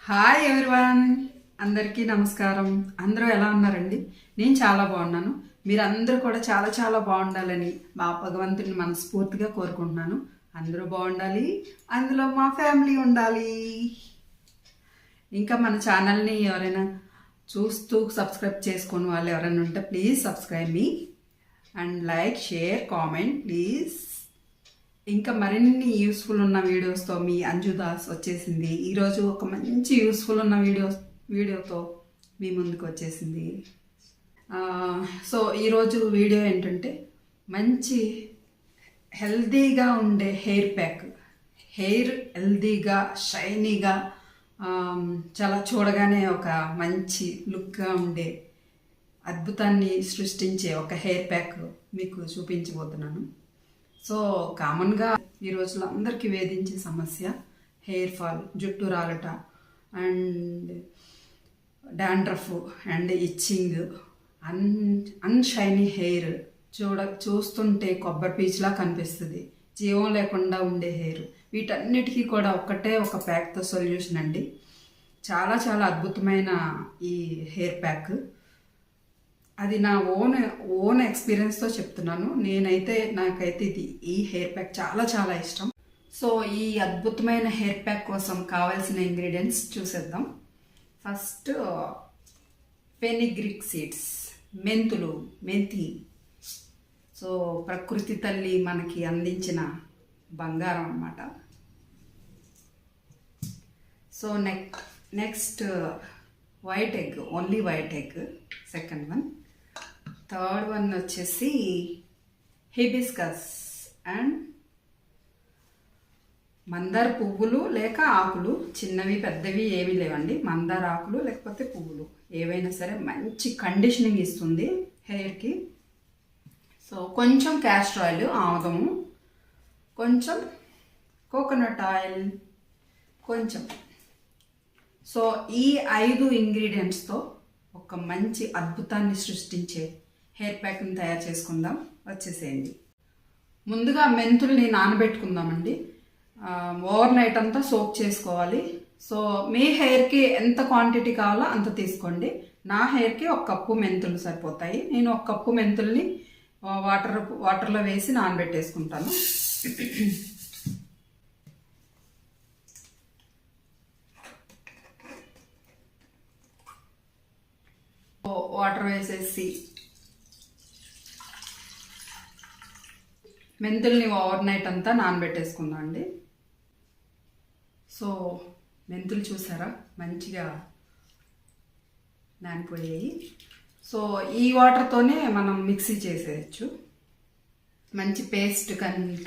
Hi everyone, అందరికీ నమస్కారం. అందరూ ఎలా ఉన్నారండి? నేను చాలా బాగున్నాను. మీరందరూ కూడా చాలా చాలా బాగుండాలని మా భగవంతుని మనస్ఫూర్తిగా కోరుకుంటున్నాను. అందరూ బాగుండాలి, అందులో మా ఫ్యామిలీ ఉండాలి. ఇంకా మన ఛానల్ని ఎవరైనా చూస్తూ సబ్స్క్రైబ్ చేసుకుని వాళ్ళు ఎవరైనా ఉంటే please subscribe me and like, share, comment please. ఇంకా మరిన్ని యూస్ఫుల్ ఉన్న వీడియోస్తో మీ అంజుదాస్ వచ్చేసింది. ఈరోజు ఒక మంచి యూస్ఫుల్ ఉన్న వీడియోతో మీ ముందుకు వచ్చేసింది. సో ఈరోజు వీడియో ఏంటంటే మంచి హెల్దీగా ఉండే హెయిర్ ప్యాక్. హెయిర్ హెల్దీగా, షైనీగా, చాలా చూడగానే ఒక మంచి లుక్గా ఉండే అద్భుతాన్ని సృష్టించే ఒక హెయిర్ ప్యాక్ మీకు చూపించబోతున్నాను. సో కామన్గా ఈ రోజుల్లో అందరికీ వేధించే సమస్య హెయిర్ ఫాల్, జుట్టు రాలట and dandruff and itching, unshiny hair, చూస్తుంటే కొబ్బరి పీచులా కనిపిస్తుంది, జీవం లేకుండా ఉండే హెయిర్. వీటన్నిటికీ కూడా ఒక ప్యాక్తో సొల్యూషన్ అండి. చాలా చాలా అద్భుతమైన ఈ హెయిర్ ప్యాక్. అది నా ఓన్ ఎక్స్పీరియన్స్తో చెప్తున్నాను. నాకైతే ఈ హెయిర్ ప్యాక్ చాలా చాలా ఇష్టం. సో ఈ అద్భుతమైన హెయిర్ ప్యాక్ కోసం కావాల్సిన ఇంగ్రీడియంట్స్ చూసేద్దాం. ఫస్ట్ ఫెనిగ్రిక్ సీడ్స్, మెంతి. సో ప్రకృతి తల్లి మనకి అందించిన బంగారం అన్నమాట. So next white egg, only white egg, second one. Third one వచ్చేసి హిబిస్కస్ అండ్ మందార పువ్వులు లేక ఆకులు, చిన్నవి పెద్దవి ఏమీ లేవండి. మందార ఆకులు లేకపోతే పువ్వులు ఏవైనా సరే మంచి కండిషనింగ్ ఇస్తుంది హెయిర్కి. సో కొంచెం క్యాస్టర్ ఆయిల్, ఆముదము, కొంచెం కోకోనట్ ఆయిల్, కొంచెం. సో ఈ 5 ఇంగ్రీడియంట్స్తో ఒక మంచి అద్భుతాన్ని సృష్టించే హెయిర్ ప్యాక్ని తయారు చేసుకుందాం. వచ్చేసేయండి. ముందుగా మెంతుల్ని నానబెట్టుకుందామండి. ఓవర్ నైట్ అంతా సోక్ చేసుకోవాలి. సో మీ హెయిర్కి ఎంత క్వాంటిటీ కావాలో అంత తీసుకోండి. నా హెయిర్కి 1 కప్పు మెంతులు సరిపోతాయి. నేను 1 కప్పు మెంతుల్ని వాటర్లో వేసి నానబెట్టేసుకుంటాను. వాటర్ వేసేసి మెంతుల్ని ఓవర్ నైట్ అంతా నానబెట్టేసుకుందాం అండి. సో మెంతులు చూసారా మంచిగా నానిపోయాయి. సో ఈ వాటర్తోనే మనం మిక్సీ చేసేయచ్చు. మంచి పేస్ట్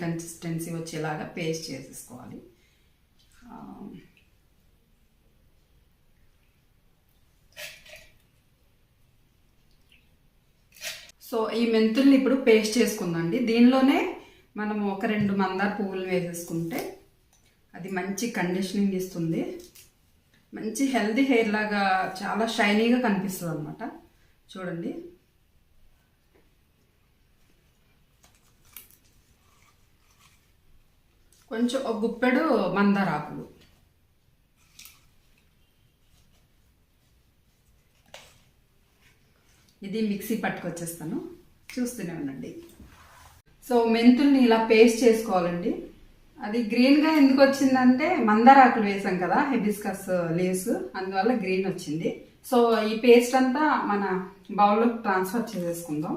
కన్సిస్టెన్సీ వచ్చేలాగా పేస్ట్ చేసేసుకోవాలి. సో ఈ మెంతుల్ని ఇప్పుడు పేస్ట్ చేసుకుందండి. దీనిలోనే మనం 1-2 మందార పువ్వులు వేసేసుకుంటే అది మంచి కండిషనింగ్ ఇస్తుంది. మంచి హెల్దీ హెయిర్ లాగా చాలా షైనీగా కనిపిస్తుంది అనమాట. చూడండి. కొంచెం ఒక గుప్పెడు మందార ఆకులు, ఇది మిక్సీ పట్టుకొచ్చేస్తాను, చూస్తూనే ఉండండి. సో మెంతుల్ని ఇలా పేస్ట్ చేసుకోవాలండి. అది గ్రీన్గా ఎందుకు వచ్చిందంటే మందార ఆకులు వేసాం కదా, హిబిస్కస్ లీవ్స్, అందువల్ల గ్రీన్ వచ్చింది. సో ఈ పేస్ట్ అంతా మన బౌల్లో ట్రాన్స్ఫర్ చేసేసుకుందాం.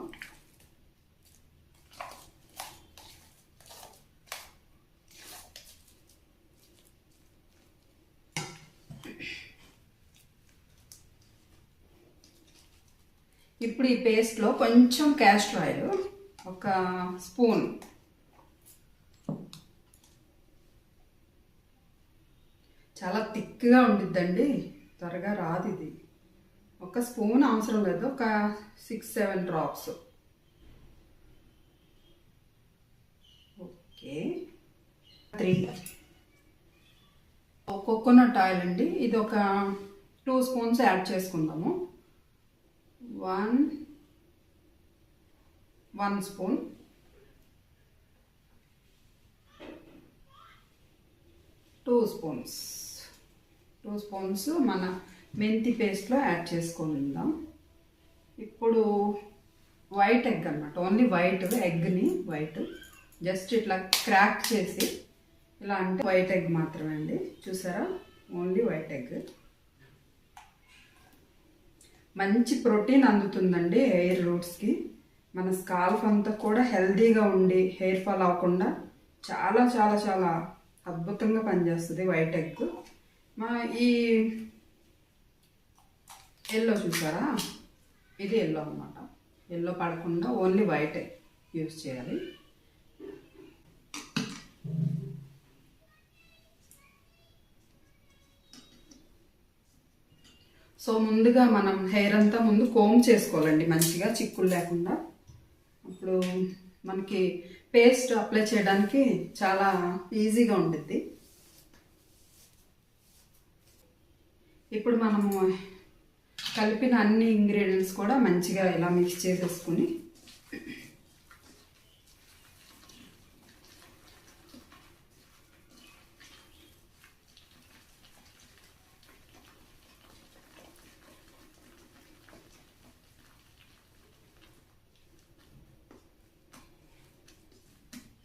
ఇప్పుడు ఈ పేస్ట్లో కొంచెం క్యాస్టర్ ఆయిల్, 1 స్పూన్, చాలా థిక్గా ఉండిద్దండి, త్వరగా రాదు ఇది. 1 స్పూన్ అవసరం లేదు, ఒక 6-7 డ్రాప్స్. ఓకే. 3 కోకోనట్ ఆయిల్ అండి, ఇది ఒక 2 స్పూన్స్ యాడ్ చేసుకుందాము. 1 స్పూన్, 2 స్పూన్స్. 2 స్పూన్స్ మన మెంతి పేస్ట్లో యాడ్ చేసుకుందాం. ఇప్పుడు వైట్ ఎగ్ అన్నమాట, ఓన్లీ వైట్ ఎగ్ని వైట్ జస్ట్ ఇట్లా క్రాక్ చేసి ఇలా అంటే వైట్ ఎగ్ మాత్రమే అండి. చూసారా, ఓన్లీ వైట్ ఎగ్. మంచి ప్రోటీన్ అందుతుందండి హెయిర్ రూట్స్కి. మన స్కాల్ఫ్ అంతా కూడా హెల్తీగా ఉండి హెయిర్ ఫాల్ అవ్వకుండా చాలా చాలా చాలా అద్భుతంగా పనిచేస్తుంది వైట్ ఎగ్. ఈ ఎల్లో చూసారా, ఇది ఎల్లో అన్నమాట. ఎల్లో పడకుండా ఓన్లీ వైట్ ఎగ్ యూస్ చేయాలి. సో ముందుగా మనం హెయిర్ అంతా ముందు కోమ్ చేసుకోవాలండి మంచిగా, చిక్కులు లేకుండా. అప్పుడు మనకి పేస్ట్ అప్లై చేయడానికి చాలా ఈజీగా ఉంటుంది. ఇప్పుడు మనము కలిపిన అన్ని ఇంగ్రీడియంట్స్ కూడా మంచిగా ఇలా మిక్స్ చేసేసుకుని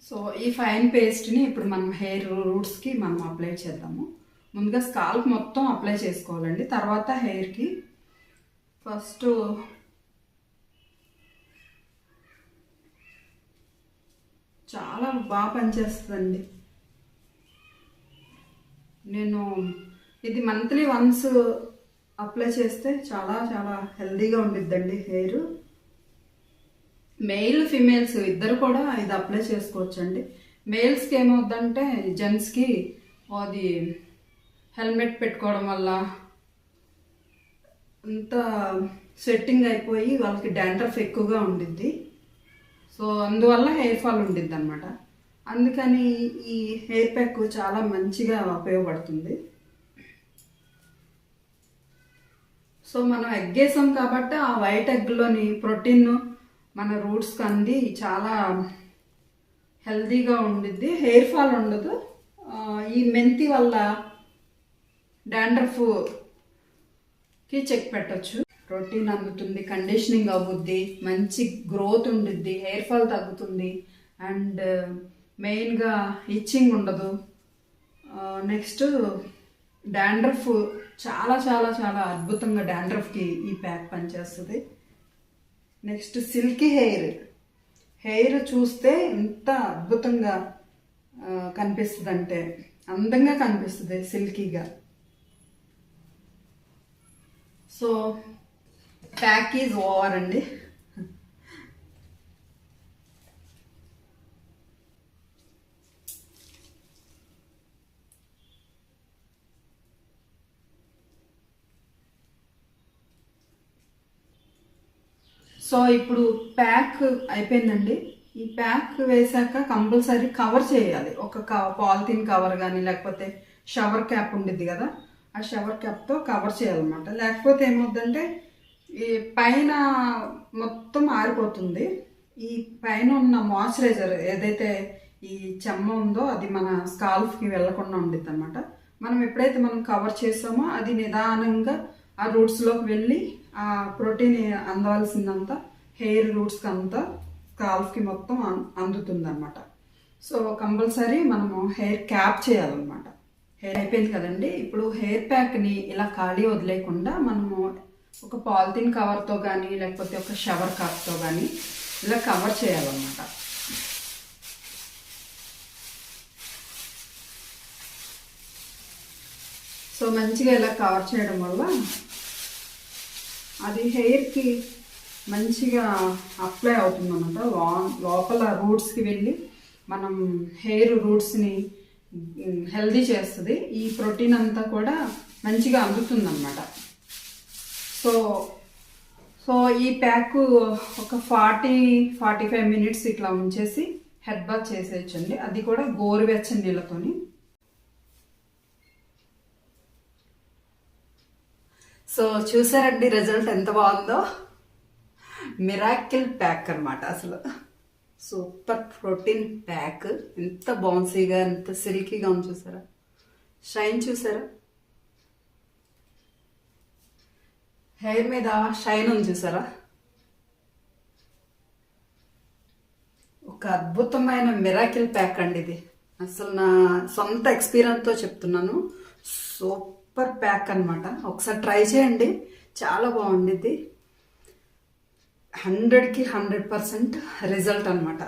సో ఈ ఫైన్ పేస్ట్ని ఇప్పుడు మనం హెయిర్ రూట్స్కి మనం అప్లై చేద్దాము. ముందుగా స్కాల్ప్ మొత్తం అప్లై చేసుకోవాలండి, తర్వాత హెయిర్కి. ఫస్ట్ చాలా బాగా పనిచేస్తుందండి. నేను ఇది మంత్లీ వన్స్ అప్లై చేస్తే చాలా చాలా హెల్తీగా ఉండిద్దండి హెయిర్. మెయిల్ ఫిమేల్స్ ఇద్దరు కూడా ఇది అప్లై చేసుకోవచ్చండి. మేల్స్కి ఏమవుద్దంటే జెంట్స్కి అది హెల్మెట్ పెట్టుకోవడం వల్ల అంతా స్వెట్టింగ్ అయిపోయి వాళ్ళకి డాండ్రఫ్ ఎక్కువగా ఉండిద్ది. సో అందువల్ల హెయిర్ ఫాల్ ఉండిద్ది అనమాట. అందుకని ఈ హెయిర్ ప్యాక్ చాలా మంచిగా ఉపయోగపడుతుంది. సో మనం ఎగ్ వేసాం కాబట్టి ఆ వైట్ ఎగ్లోని ప్రోటీన్ మన రూట్స్కి అంది చాలా హెల్తీగా ఉండిద్ది, హెయిర్ ఫాల్ ఉండదు. ఈ మెంతి వల్ల డాండ్రఫ్కి చెక్ పెట్టచ్చు. ప్రోటీన్ అందుతుంది, కండిషనింగ్ అవుద్ది, మంచి గ్రోత్ ఉండిద్ది, హెయిర్ ఫాల్ తగ్గుతుంది, అండ్ మెయిన్గా ఇచ్చింగ్ ఉండదు. నెక్స్ట్ డాండ్రఫ్ చాలా చాలా చాలా అద్భుతంగా డాండ్రఫ్కి ఈ ప్యాక్ పనిచేస్తుంది. నెక్స్ట్ సిల్కీ హెయిర్ చూస్తే ఎంత అద్భుతంగా కనిపిస్తుంది అంటే అందంగా కనిపిస్తుంది సిల్కీగా. సో ప్యాక్ ఈజ్ ఓవర్ అండి. సో ఇప్పుడు ప్యాక్ అయిపోయిందండి. ఈ ప్యాక్ వేసాక కంపల్సరీ కవర్ చేయాలి. ఒక పాలిథిన్ కవర్ కానీ లేకపోతే షవర్ క్యాప్ ఉండిద్ది కదా, ఆ షవర్ క్యాప్తో కవర్ చేయాలన్నమాట. లేకపోతే ఏమవుద్దంటే ఈ పైన మొత్తం ఆరిపోతుంది. ఈ పైన ఉన్న మాయిశ్చరైజర్ ఏదైతే ఈ చెమ్మ ఉందో అది మన స్కాల్ఫ్కి వెళ్లకుండా ఉండిద్ది అనమాట. మనం ఎప్పుడైతే మనం కవర్ చేసామో అది నిదానంగా ఆ రూట్స్లోకి వెళ్ళి ఆ ప్రోటీన్ అందవలసిందంతా హెయిర్ రూట్స్కి అంతా స్కాల్ఫ్కి మొత్తం అందుతుంది అనమాట. సో కంపల్సరీ మనము హెయిర్ క్యాప్ చేయాలన్నమాట. హెయిర్ అయిపోయింది కదండి. ఇప్పుడు హెయిర్ ప్యాక్ని ఇలా ఖాళీ వదిలేకుండా మనము ఒక పాలిథిన్ కవర్తో కానీ లేకపోతే ఒక షవర్ కప్తో కానీ ఇలా కవర్ చేయాలన్నమాట. సో మంచిగా ఇలా కవర్ చేయడం వల్ల అది హెయిర్కి మంచిగా అప్లై అవుతుంది అన్నమాట. లోపల రూట్స్కి వెళ్ళి మనం హెయిర్ రూట్స్ని హెల్దీ చేస్తుంది. ఈ ప్రోటీన్ అంతా కూడా మంచిగా అందుతుంది అన్నమాట. సో ఈ ప్యాక్ ఒక 40-45 మినిట్స్ ఇట్లా ఉంచేసి హెడ్ బాత్ చేసేయచ్చండి. అది కూడా గోరువెచ్చని నీళ్ళతోని. సో చూసారండి రిజల్ట్ ఎంత బాగుందో. మిరాకిల్ ప్యాక్ అనమాట. అసలు సూపర్ ప్రోటీన్ ప్యాక్. ఎంత బౌన్సీగా ఎంత సిల్కీగా ఉంది చూసారా, షైన్ చూసారా. హెయిర్ మీద షైన్ ఉంది చూసారా, ఒక అద్భుతమైన మిరాకిల్ ప్యాక్ అండి ఇది. అసలు నా సొంత ఎక్స్పీరియన్స్తో చెప్తున్నాను. సూపర్ ప్యాక్ అనమాట. ఒకసారి ట్రై చేయండి, చాలా బాగుండిద్ది. 100కి 100% రిజల్ట్ అనమాట.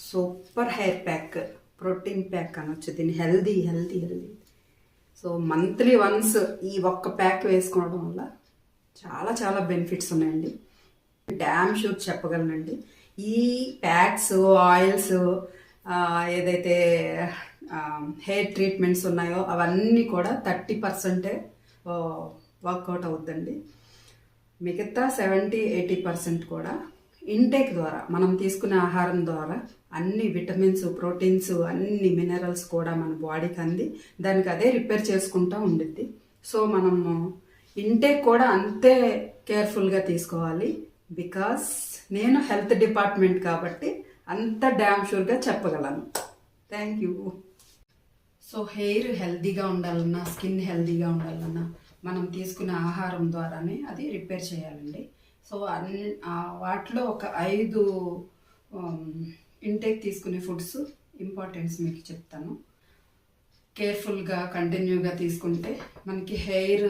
Super hair pack, protein pack అనొచ్చు దీన్ని. Healthy healthy healthy. So monthly once ఈ ఒక్క ప్యాక్ వేసుకోవడం వల్ల చాలా చాలా బెనిఫిట్స్ ఉన్నాయండి. డ్యామ్ షూర్ చెప్పగలనండి. ఈ ప్యాక్స్, ఆయిల్స్, ఏదైతే హెయిర్ ట్రీట్మెంట్స్ ఉన్నాయో అవన్నీ కూడా 30% వర్కౌట్ అవుద్దండి. మిగతా 70-80% కూడా ఇంటేక్ ద్వారా, మనం తీసుకునే ఆహారం ద్వారా అన్ని విటమిన్స్, ప్రోటీన్స్, అన్ని మినరల్స్ కూడా మన బాడీకి అంది దానికి అదే రిపేర్ చేసుకుంటూ ఉండిద్ది. సో మనము ఇంటేక్ కూడా అంతే కేర్ఫుల్గా తీసుకోవాలి. బికాస్ నేను హెల్త్ డిపార్ట్మెంట్ కాబట్టి అంత డ్యామ్ షూర్గా చెప్పగలను. Thank you. సో హెయిర్ హెల్తీగా ఉండాలన్నా, స్కిన్ హెల్తీగా ఉండాలన్నా మనం తీసుకునే ఆహారం ద్వారానే అది రిపేర్ చేయాలండి. సో వాటిలో ఒక 5 ఇంటేక్ తీసుకునే ఫుడ్స్ ఇంపార్టెన్స్ మీకు చెప్తాను. కేర్ఫుల్గా కంటిన్యూగా తీసుకుంటే మనకి హెయిర్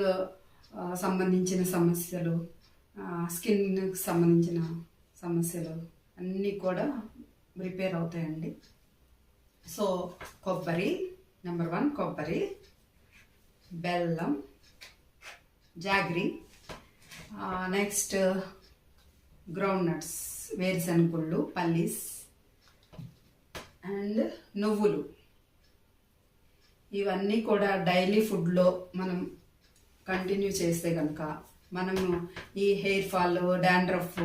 సంబంధించిన సమస్యలు, స్కిన్కి సంబంధించిన సమస్యలు అన్నీ కూడా రిపేర్ అవుతాయండి. సో కొబ్బరి, నెంబర్ 1 కొబ్బరి, బెల్లం, జాగ్రీ, నెక్స్ట్ గ్రౌండ్ నట్స్, వేరుశనగుళ్ళు, పల్లీస్ అండ్ నువ్వులు. ఇవన్నీ కూడా డైలీ ఫుడ్లో మనం కంటిన్యూ చేస్తే కనుక మనము ఈ hair fall, dandruff,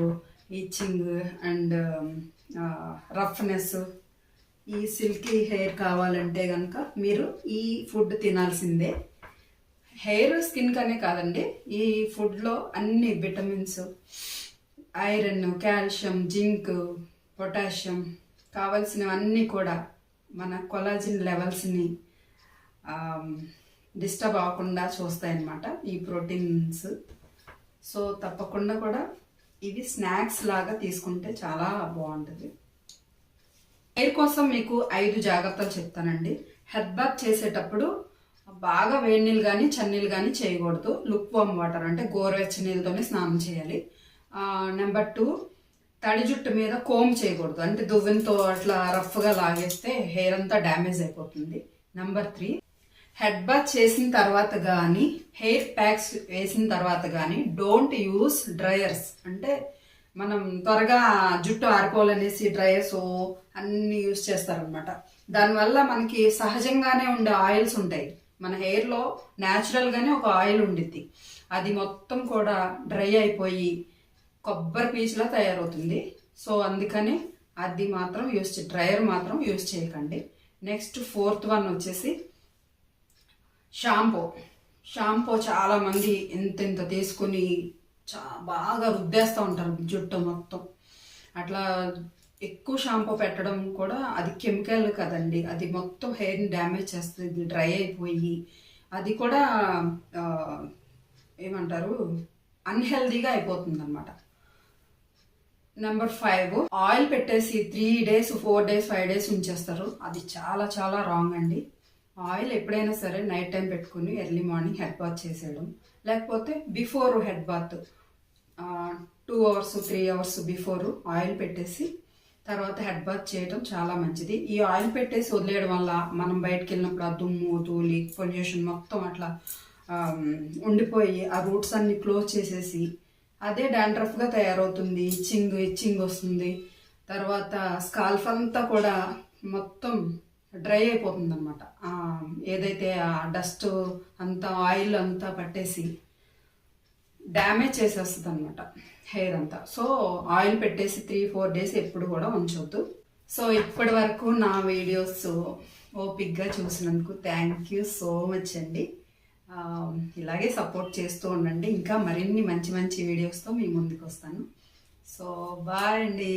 itching and roughness, ఈ సిల్కీ హెయిర్ కావాలంటే కనుక మీరు ఈ ఫుడ్ తినాల్సిందే. హెయిర్ స్కిన్ కనే కాదండి, ఈ ఫుడ్లో అన్ని vitamins, iron, calcium, zinc, potassium కావాల్సినవన్నీ కూడా మన కొలాజిన్ లెవెల్స్ని డిస్టర్బ్ అవ్వకుండా చూస్తాయన్నమాట ఈ ప్రోటీన్స్. సో తప్పకుండా కూడా ఇవి స్నాక్స్ లాగా తీసుకుంటే చాలా బాగుంటుంది. హెయిర్ కోసం మీకు 5 జాగ్రత్తలు చెప్తానండి. హెడ్ బాత్ చేసేటప్పుడు బాగా వేడి నీళ్ళు కానీ చన్నీళ్ళు కానీ చేయకూడదు. లుక్ వామ్ వాటర్ అంటే గోరువెచ్చని నీళ్ళతోనే స్నానం చేయాలి. నెంబర్ 2, తడి జుట్టు మీద కోమ్ చేయకూడదు. అంటే దువ్వెనతో అట్లా రఫ్గా లాగేస్తే హెయిర్ అంతా డ్యామేజ్ అయిపోతుంది. నెంబర్ 3, హెడ్ బాత్ చేసిన తర్వాత కానీ, హెయిర్ ప్యాక్స్ వేసిన తర్వాత కానీ డోంట్ యూస్ డ్రయర్స్. అంటే మనం త్వరగా జుట్టు ఆరిపోవాలనేసి డ్రయర్స్ అన్ని యూస్ చేస్తారనమాట. దానివల్ల మనకి సహజంగానే ఉండే ఆయిల్స్ ఉంటాయి. మన హెయిర్లో న్యాచురల్గానే ఒక ఆయిల్ ఉండిద్ది. అది మొత్తం కూడా డ్రై అయిపోయి కొబ్బరి పీచులా తయారవుతుంది. సో అందుకని అది మాత్రం డ్రయర్ మాత్రం యూస్ చేయకండి. నెక్స్ట్ 4th వన్ వచ్చేసి షాంపూ. చాలా మంది ఇంత తీసుకుని బాగా రుద్దేస్తూ ఉంటారు జుట్టు మొత్తం. అట్లా ఎక్కువ షాంపూ పెట్టడం కూడా అది కెమికల్ కదండి, అది మొత్తం హెయిర్ని డ్యామేజ్ చేస్తుంది, డ్రై అయిపోయి అది కూడా ఏమంటారు అన్హెల్దీగా అయిపోతుంది అనమాట. నెంబర్ 5, ఆయిల్ పెట్టేసి 3 days, 4 days, 5 days ఉంచేస్తారు. అది చాలా చాలా రాంగ్ అండి. ఆయిల్ ఎప్పుడైనా సరే నైట్ టైం పెట్టుకుని ఎర్లీ మార్నింగ్ హెడ్ బాత్ చేసేయడం, లేకపోతే before head bath 2 hours, 3 hours before oil పెట్టేసి తర్వాత హెడ్ బాత్ చేయడం చాలా మంచిది. ఈ ఆయిల్ పెట్టేసి వదిలేయడం వల్ల మనం బయటకు వెళ్ళినప్పుడు ఆ దుమ్ము, ధూళి, పొల్యూషన్ మొత్తం అట్లా ఉండిపోయి ఆ రూట్స్ అన్ని క్లోజ్ చేసేసి అదే డాండ్రఫ్గా తయారవుతుంది. ఇచ్చింగ్ వస్తుంది. తర్వాత స్కాల్ఫ్ అంతా కూడా మొత్తం డ్రై అయిపోతుంది అనమాట. ఏదైతే ఆ డస్ట్ అంతా, ఆయిల్ అంతా పట్టేసి డ్యామేజ్ చేసేస్తుంది అనమాట హెయిర్ అంతా. సో ఆయిల్ పెట్టేసి 3-4 days ఎప్పుడు కూడా ఉంచొద్దు. సో ఇప్పటి వరకు నా వీడియోస్ ఓపిక్గా చూసినందుకు థ్యాంక్ యూ సో మచ్ అండి. ఇలాగే సపోర్ట్ చేస్తూ ఉండండి. ఇంకా మరిన్ని మంచి మంచి వీడియోస్తో మీ ముందుకు వస్తాను. సో బాయ్ అండి.